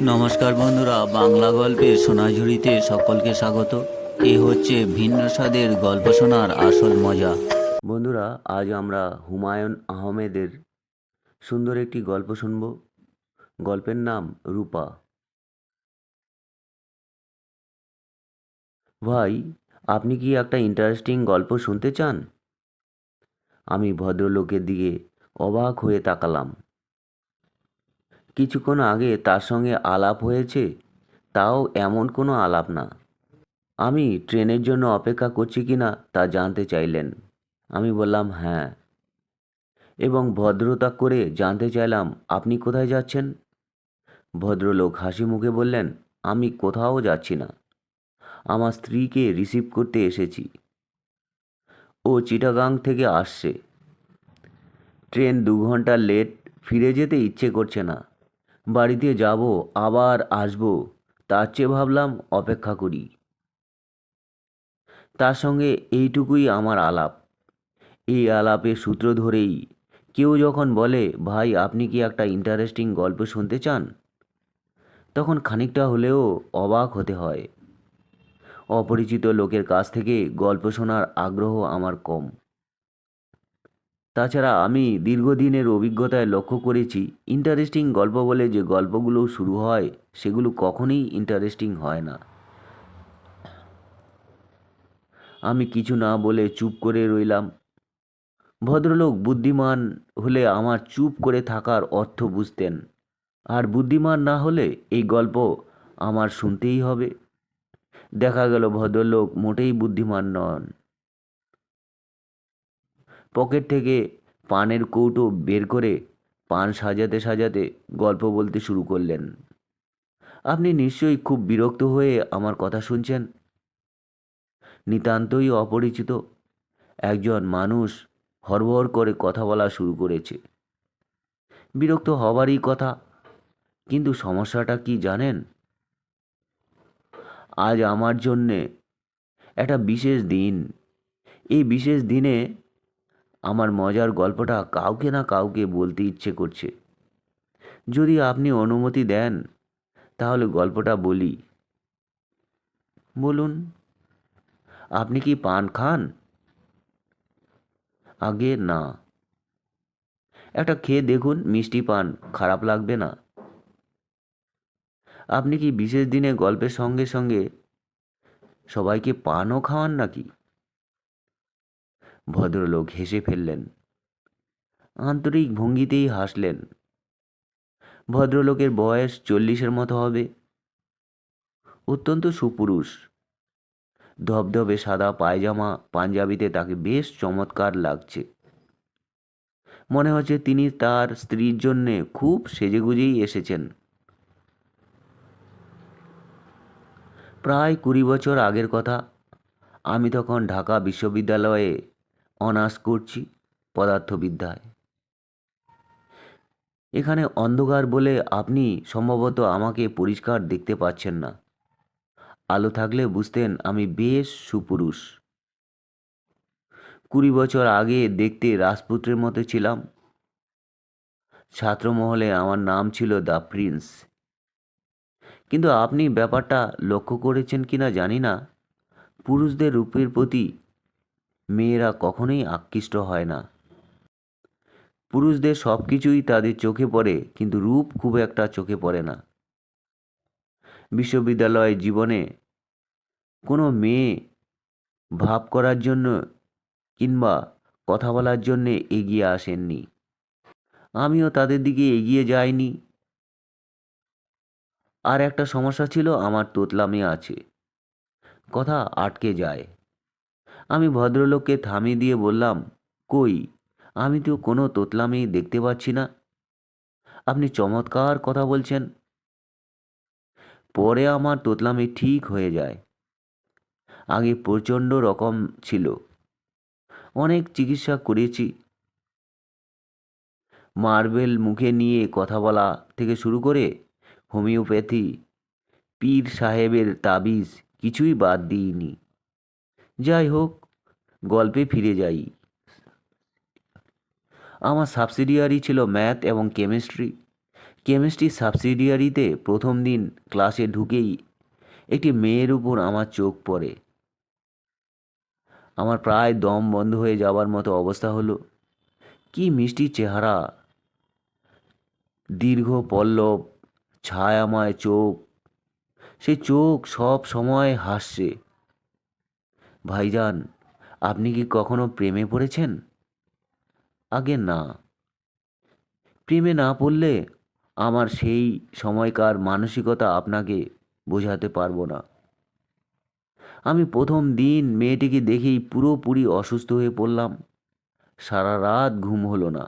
নমস্কার বন্ধুরা, বাংলা গল্পের সোনাঝুরিতে সকলকে স্বাগত। এ হচ্ছে ভিন্ন স্বাদের গল্প শোনার আসল মজা। বন্ধুরা, আজ আমরা হুমায়ুন আহমেদের সুন্দর একটি গল্প শুনব। গল্পের নাম রূপা। ভাই, আপনি কি একটা ইন্টারেস্টিং গল্প শুনতে চান? আমি ভদ্রলোকের দিকে অবাক হয়ে তাকালাম। কিছুক্ষণ আগে তার সঙ্গে আলাপ হয়েছে, তাও এমন কোনো আলাপ না। আমি ট্রেনের জন্য অপেক্ষা করছি কিনা তা জানতে চাইলেন। আমি বললাম হ্যাঁ, এবং ভদ্রতা করে জানতে চাইলাম আপনি কোথায় যাচ্ছেন। ভদ্রলোক হাসি মুখে বললেন, আমি কোথাও যাচ্ছি না, আমার স্ত্রীকে রিসিভ করতে এসেছি। ও চিটাগাং থেকে আসছে। ট্রেন 2 ঘন্টা লেট, ফিরে যেতে ইচ্ছে করছে না। বাড়িতে যাব, আবার আসবো, তার চেয়ে ভাবলাম অপেক্ষা করি। তার সঙ্গে এইটুকুই আমার আলাপ। এই আলাপের সূত্র ধরেই কেউ যখন বলে, ভাই আপনি কি একটা ইন্টারেস্টিং গল্প শুনতে চান, তখন খানিকটা হলেও অবাক হতে হয়। অপরিচিত লোকের কাছ থেকে গল্প শোনার আগ্রহ আমার কম। তাছাড়া আমি দীর্ঘদিনের অভিজ্ঞতায় লক্ষ্য করেছি, ইন্টারেস্টিং গল্প বলে যে গল্পগুলো শুরু হয় সেগুলো কখনোই ইন্টারেস্টিং হয় না। আমি কিছু না বলে চুপ করে রইলাম। ভদ্রলোক বুদ্ধিমান হলে আমার চুপ করে থাকার অর্থ বুঝতেন, আর বুদ্ধিমান না হলে এই গল্প আমার শুনতেই হবে। দেখা গেল ভদ্রলোক মোটেই বুদ্ধিমান নন। পকেট থেকে পানের কৌটো বের করে পান সাজাতে সাজাতে গল্প বলতে শুরু করলেন। আপনি নিশ্চয়ই খুব বিরক্ত হয়ে আমার কথা শুনছেন। নিতান্তই অপরিচিত একজন মানুষ হড়বড় করে কথা বলা শুরু করেছে। বিরক্ত হবারই কথা, কিন্তু সমস্যাটা কি জানেন? আজ আমার জন্যে একটা বিশেষ দিন। এই বিশেষ দিনে আমার মজার গল্পটা কাউকে না কাউকে বলতে ইচ্ছে করছে। যদি আপনি অনুমতি দেন তাহলে গল্পটা বলি। বলুন। আপনি কি পান খান? আগে না। একটা খেয়ে দেখুন, মিষ্টি পান, খারাপ লাগবে না। আপনি কি বিশেষ দিনে গল্পের সঙ্গে সঙ্গে সবাইকে পানও খাওয়ান নাকি? ভদ্রলোক হেসে ফেললেন, আন্তরিক ভঙ্গিতেই হাসলেন। ভদ্রলোকের বয়স 40-এর মতো হবে। অত্যন্ত সুপুরুষ। ধবধবে সাদা পায়জামা পাঞ্জাবিতে তাকে বেশ চমৎকার লাগছে। মনে হচ্ছে তিনি তার স্ত্রীর জন্যে খুব সেজেগুজেই এসেছেন। প্রায় 20 বছর আগের কথা। আমি তখন ঢাকা বিশ্ববিদ্যালয়ে অনার্স করছি পদার্থবিদ্যায়। এখানে অন্ধকার বলে আপনি সম্ভবত আমাকে পরিষ্কার দেখতে পাচ্ছেন না। আলো থাকলে বুঝতেন আমি বেশ সুপুরুষ। 20 বছর আগে দেখতে রাজপুত্রের মতো ছিলাম। ছাত্রমহলে আমার নাম ছিল দ্য প্রিন্স। কিন্তু আপনি ব্যাপারটা লক্ষ্য করেছেন কিনা জানি না, পুরুষদের রূপের প্রতি মেয়েরা কখনোই আকৃষ্ট হয় না। পুরুষদের সব কিছুই তাদের চোখে পড়ে, কিন্তু রূপ খুব একটা চোখে পড়ে না। বিশ্ববিদ্যালয় জীবনে কোনো মেয়ে ভাব করার জন্য কিংবা কথা বলার জন্যে এগিয়ে আসেননি। আমিও তাদের দিকে এগিয়ে যাইনি। আর একটা সমস্যা ছিল, আমার তোতলামি আছে, কথা আটকে যায়। আমি ভদ্রলোককে থামিয়ে দিয়ে বললাম, কই, আমি তো কোনো তোতলামি দেখতে পাচ্ছি না। আপনি চমৎকার কথা বলছেন। পরে আমার তোতলামি ঠিক হয়ে যায়। আগে প্রচণ্ড রকম ছিল। অনেক চিকিৎসা করেছি। মার্বেল মুখে নিয়ে কথা বলা থেকে শুরু করে হোমিওপ্যাথি, পীর সাহেবের তাবিজ, কিছুই বাদ দিইনি। যাই হোক, গল্পে ফিরে যাই। আমার সাবসিডিয়ারি ছিল ম্যাথ এবং কেমিস্ট্রি। কেমিস্ট্রি সাবসিডিয়ারিতে প্রথম দিন ক্লাসে ঢুকেই একটি মেয়ের উপর আমার চোখ পড়ে। আমার প্রায় দম বন্ধ হয়ে যাবার মতো অবস্থা হলো। কি মিষ্টি চেহারা, দীর্ঘ পল্লব, ছায়াময় চোখ। সেই চোখ সব সময় হাসছে। ভাইজান, আপনি কি কখনো প্রেমে পড়েছেন? আগে না। প্রেমে না পড়লে আমার সেই সময়কার মানসিকতা আপনাকে বোঝাতে পারবো না। আমি প্রথম দিন মেয়েটিকে দেখেই পুরোপুরি অসুস্থ হয়ে পড়লাম। সারা রাত ঘুম হলো না।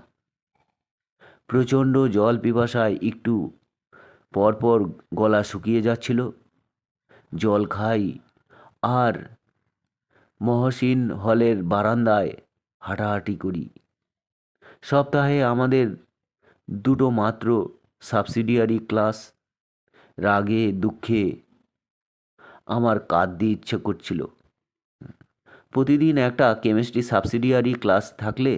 প্রচণ্ড জল পিপাসায় একটু পরপর গলা শুকিয়ে যাচ্ছিল। জল খাই আর মহসিন হলের বারান্দায় হাঁটাহাঁটি করি। সপ্তাহে আমাদের দুটো মাত্র সাবসিডিয়ারি ক্লাস। রাগে দুঃখে আমার কাঁদতে ইচ্ছে করছিল। প্রতিদিন একটা কেমিস্ট্রি সাবসিডিয়ারি ক্লাস থাকলে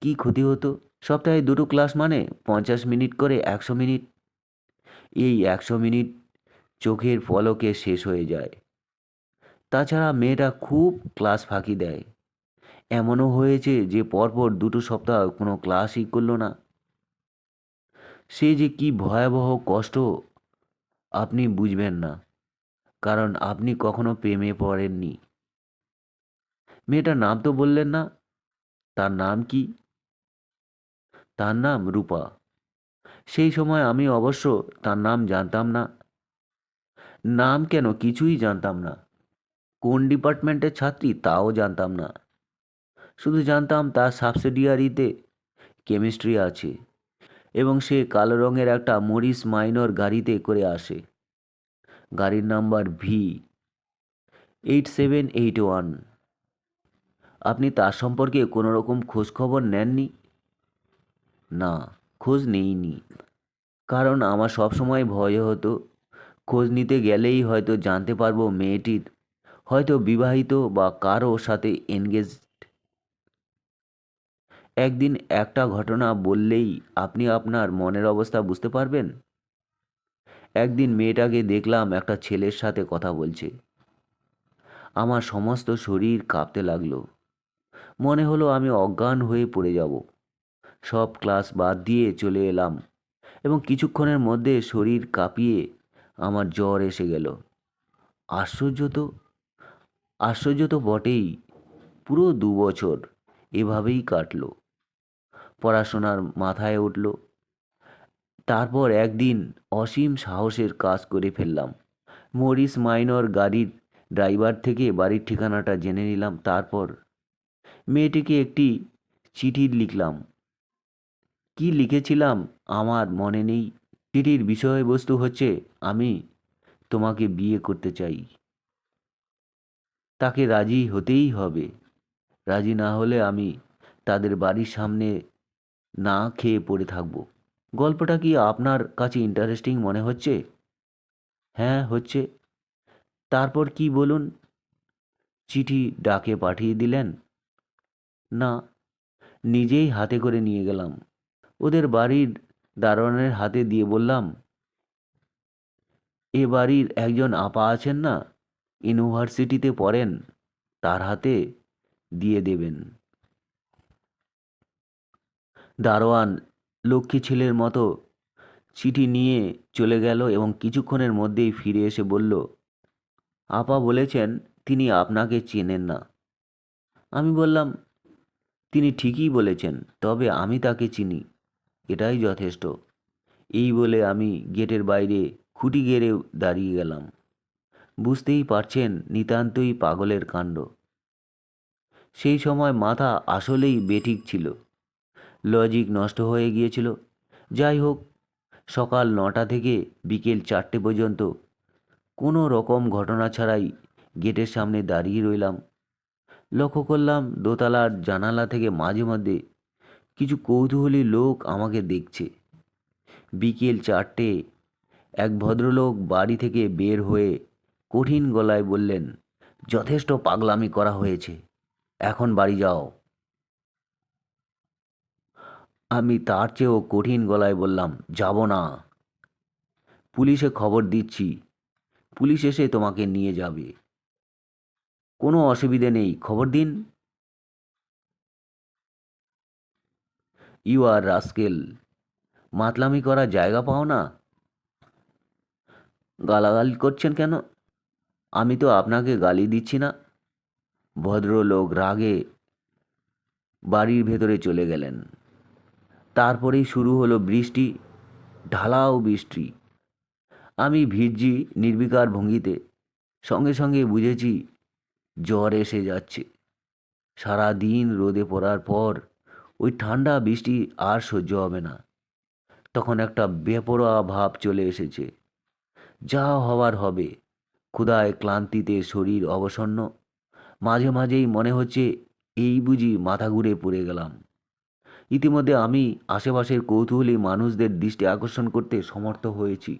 কি ক্ষতি হতো? সপ্তাহে দুটো ক্লাস মানে 50 মিনিট করে 100 মিনিট। এই 100 মিনিট চোখের পলকে শেষ হয়ে যায়। তাছাড়া মেয়েটা খুব ক্লাস ফাঁকি দেয়। এমনও হয়েছে যে পরপর দুটো সপ্তাহ কোনো ক্লাসই করলো না। সে যে কি ভয়াবহ কষ্ট আপনি বুঝবেন না, কারণ আপনি কখনো প্রেমে পড়েননি। মেয়েটার নাম তো বললেন না, তার নাম কি? তার নাম রূপা। সেই সময় আমি অবশ্য তার নাম জানতাম না। নাম কেন, কিছুই জানতাম না। কোন ডিপার্টমেন্টের ছাত্রী তাও জানতাম না। শুধু জানতাম তার সাবসিডিয়ারিতে কেমিস্ট্রি আছে এবং সে কালো রঙের একটা মরিস মাইনর গাড়িতে করে আসে। গাড়ির নাম্বার V8781। আপনি তার সম্পর্কে কোনো রকম খোঁজ খবর নেননি? না, খোঁজ নেইনি। কারণ আমার সবসময় ভয় হতো খোঁজ নিতে গেলেই হয়তো জানতে পারবো মেয়েটির হয়তো বিবাহিত বা কারো সাথে এনগেজ। একদিন একটা ঘটনা বললেই আপনি আপনার মনের অবস্থা বুঝতে পারবেন। একদিন মেয়েটাকে দেখলাম একটা ছেলের সাথে কথা বলছে। আমার সমস্ত শরীর কাঁপতে লাগলো। মনে হলো আমি অজ্ঞান হয়ে পড়ে যাব। সব ক্লাস বাদ দিয়ে চলে এলাম এবং কিছুক্ষণের মধ্যে শরীর কাঁপিয়ে আমার জ্বর এসে গেল। আশ্চর্য তো, আশ্চর্য তো বটেই। পুরো 2 বছর এভাবেই কাটলো। পড়াশোনার মাথায় উঠল। তারপর একদিন অসীম সাহসের কাজ করে ফেললাম। মরিস মাইনর গাড়ির ড্রাইভার থেকে বাড়ির ঠিকানাটা জেনে নিলাম। তারপর মেয়েটিকে একটি চিঠি লিখলাম। কি লিখেছিলাম আমার মনে নেই। চিঠির বিষয়বস্তু হচ্ছে, আমি তোমাকে বিয়ে করতে চাই। তাকে রাজি হতেই হবে। রাজি না হলে আমি তাদের বাড়ির সামনে না খেয়ে পড়ে থাকব। গল্পটা কি আপনার কাছে ইন্টারেস্টিং মনে হচ্ছে? হ্যাঁ, হচ্ছে। তারপর কি বলুন? চিঠি ডাকে পাঠিয়ে দিলেন? না, নিজেই হাতে করে নিয়ে গেলাম। ওদের বাড়ির দারোয়ানের হাতে দিয়ে বললাম, এ বাড়ির একজন আপা আছেন না, ইউনিভার্সিটিতে পড়েন, তার হাতে দিয়ে দেবেন। দারোয়ান লক্ষ্মী ছেলের মতো চিঠি নিয়ে চলে গেল এবং কিছুক্ষণের মধ্যেই ফিরে এসে বলল, আপা বলেছেন তিনি আপনাকে চেনেন না। আমি বললাম, তিনি ঠিকই বলেছেন, তবে আমি তাকে চিনি, এটাই যথেষ্ট। এই বলে আমি গেটের বাইরে খুঁটি গেড়ে দাঁড়িয়ে গেলাম। বুঝতেই পারছেন নিতান্তই পাগলের কাণ্ড। সেই সময় মাথা আসলেই বেঠিক ছিল। লজিক নষ্ট হয়ে গিয়েছিল। যাই হোক, সকাল 9টা থেকে বিকেল 4টে পর্যন্ত কোনো রকম ঘটনা ছাড়াই গেটের সামনে দাঁড়িয়ে রইলাম। লক্ষ্য করলাম দোতলার জানালা থেকে মাঝে মধ্যে কিছু কৌতূহলী লোক আমাকে দেখছে। বিকেল 4টে এক ভদ্রলোক বাড়ি থেকে বের হয়ে কঠিন গলায় বললেন, যথেষ্ট পাগলামি করা হয়েছে, এখন বাড়ি যাও। আমি তার চেয়েও কঠিন গলায় বললাম, যাব না। পুলিশে খবর দিচ্ছি, পুলিশ এসে তোমাকে নিয়ে যাবে। কোনো অসুবিধে নেই, খবর দিন। ইউ আর রাস্কেল, মাতলামি করার জায়গা পাও না? গালাগালি করছেন কেন? আমি তো আপনাকে গালি দিচ্ছি না। ভদ্রলোক রাগে বাড়ির ভেতরে চলে গেলেন। তারপরেই শুরু হলো বৃষ্টি, ঢালাও বৃষ্টি। আমি ভিজছি নির্বিকার ভঙ্গিতে। সঙ্গে সঙ্গে বুঝেছি জ্বর এসে যাচ্ছে। সারা দিন রোদে পড়ার পর ওই ঠান্ডা বৃষ্টি আর সহ্য হবে না। তখন একটা বেপরোয়া ভাব চলে এসেছে। যা হবার হবে। ক্ষুধায় ক্লান্তিতে শরীর অবসন্ন। মাঝে মাঝেই মনে হচ্ছে এই বুঝি মাথা ঘুরে পড়ে গেলাম। ইতিমধ্যে আমি আশেপাশের কৌতূহলী মানুষদের দৃষ্টি আকর্ষণ করতে সমর্থ হয়েছি।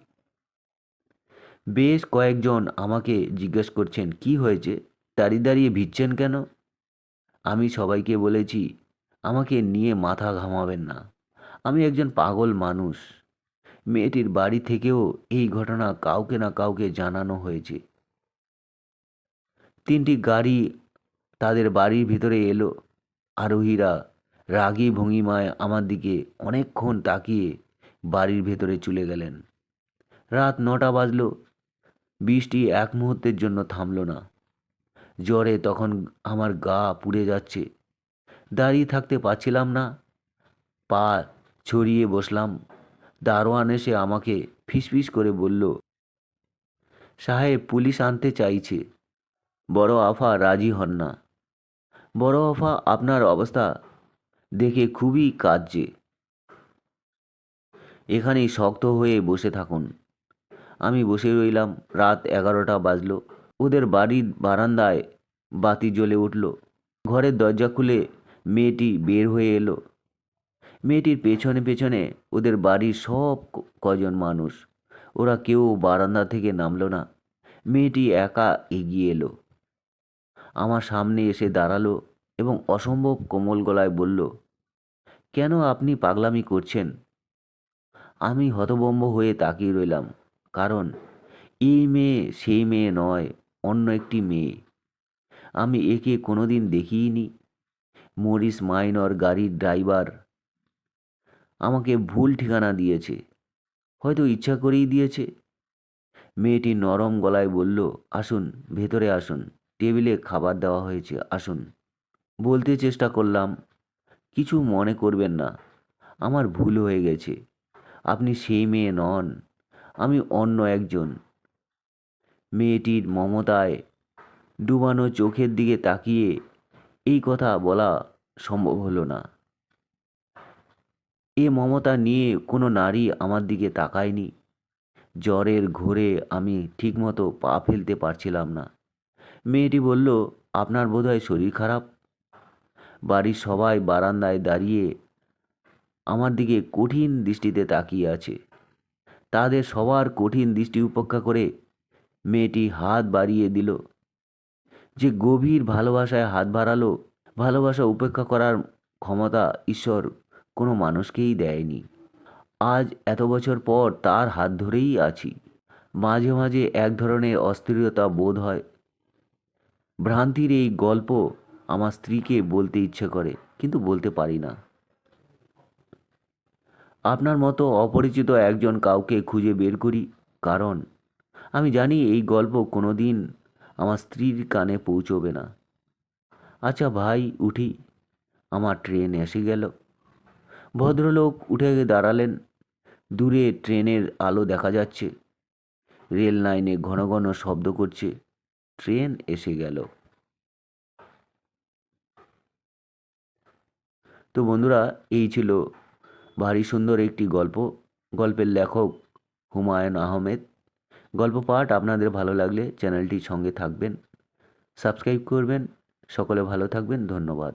বেশ কয়েকজন আমাকে জিজ্ঞেস করছেন, কি হয়েছে, দাঁড়িয়ে দাঁড়িয়ে ভিজছেন কেন? আমি সবাইকে বলেছি, আমাকে নিয়ে মাথা ঘামাবেন না, আমি একজন পাগল মানুষ। মেয়েটির বাড়ি থেকেও এই ঘটনা কাউকে না কাউকে জানানো হয়েছে। 3টি গাড়ি তাদের বাড়ির ভিতরে এলো। আরোহীরা রাগী ভঙ্গিমায় আমার দিকে অনেকক্ষণ তাকিয়ে বাড়ির ভেতরে চলে গেলেন। রাত 9টা বাজলো। বৃষ্টি এক মুহূর্তের জন্য থামলো না। জ্বরে তখন আমার গা পুড়ে যাচ্ছে। দাঁড়িয়ে থাকতে পারছিলাম না। পা ছড়িয়ে বসলাম। দারোয়ান এসে আমাকে ফিসফিস করে বলল, সাহেব, পুলিশ আনতে চাইছে। বড় আফা রাজি হন না। বড় আফা আপনার অবস্থা দেখে খুবই কাঁদছে। এখানেই শক্ত হয়ে বসে থাকুন। আমি বসে রইলাম। রাত 11টা বাজলো। ওদের বাড়ির বারান্দায় বাতি জ্বলে উঠল। ঘরের দরজা খুলে মেয়েটি বের হয়ে এলো। মেয়েটির পেছনে পেছনে ওদের বাড়ির সব কজন মানুষ। ওরা কেউ বারান্দা থেকে নামলো না। মেয়েটি একা এগিয়ে এলো, আমার সামনে এসে দাঁড়ালো এবং অসম্ভব কোমল গলায় বলল, কেন আপনি পাগলামি করছেন? আমি হতভম্ব হয়ে তাকিয়ে রইলাম, কারণ এই মেয়ে সেই মেয়ে নয়, অন্য একটি মেয়ে। আমি একে কোনোদিন দেখিনি। মরিস মাইনর গাড়ির ড্রাইভার আমাকে ভুল ঠিকানা দিয়েছে, হয়তো ইচ্ছা করেই দিয়েছে। মেয়েটি নরম গলায় বলল, আসুন, ভেতরে আসুন, টেবিলে খাবার দেওয়া হয়েছে, আসুন। বলতে চেষ্টা করলাম, কিছু মনে করবেন না, আমার ভুল হয়ে গেছে। আপনি সেই মেয়ে নন, আমি অন্য একজন। মেয়েটির মমতায় ডুবানো চোখের দিকে তাকিয়ে এই কথা বলা সম্ভব হলো না। এ মমতা নিয়ে কোনো নারী আমার দিকে তাকায়নি। জ্বরের ঘোরে আমি ঠিকমতো পা ফেলতে পারছিলাম না। মেয়েটি বলল, আপনার বোধহয় শরীর খারাপ। বাড়ির সবাই বারান্দায় দাঁড়িয়ে আমার দিকে কঠিন দৃষ্টিতে তাকিয়ে আছে। তাদের সবার কঠিন দৃষ্টি উপেক্ষা করে মেয়েটি হাত বাড়িয়ে দিল। যে গভীর ভালোবাসায় হাত বাড়ালো, ভালোবাসা উপেক্ষা করার ক্ষমতা ঈশ্বর কোনো মানুষকেই দেয়নি। আজ এত বছর পর তার হাত ধরেই আছি। মাঝে মাঝে এক ধরনের অস্থিরতা বোধ হয়। ভ্রান্তির এই গল্প আমার স্ত্রীকে বলতে ইচ্ছে করে, কিন্তু বলতে পারি না। আপনার মতো অপরিচিত একজন কাউকে খুঁজে বের করি, কারণ আমি জানি এই গল্প কোনো দিন আমার স্ত্রীর কানে পৌঁছবে না। আচ্ছা ভাই, উঠি, আমার ট্রেন এসে গেল। ভদ্রলোক উঠে দাঁড়ালেন। দূরে ট্রেনের আলো দেখা যাচ্ছে। রেল লাইনে ঘন ঘন শব্দ করছে। ট্রেন এসে গেল। তো বন্ধুরা, এই ছিল ভারী সুন্দর একটি গল্প। গল্পের লেখক হুমায়ুন আহমেদ। গল্প পাঠ আপনাদের ভালো লাগলে চ্যানেলটির সঙ্গে থাকবেন, সাবস্ক্রাইব করবেন। সকলে ভালো থাকবেন, ধন্যবাদ।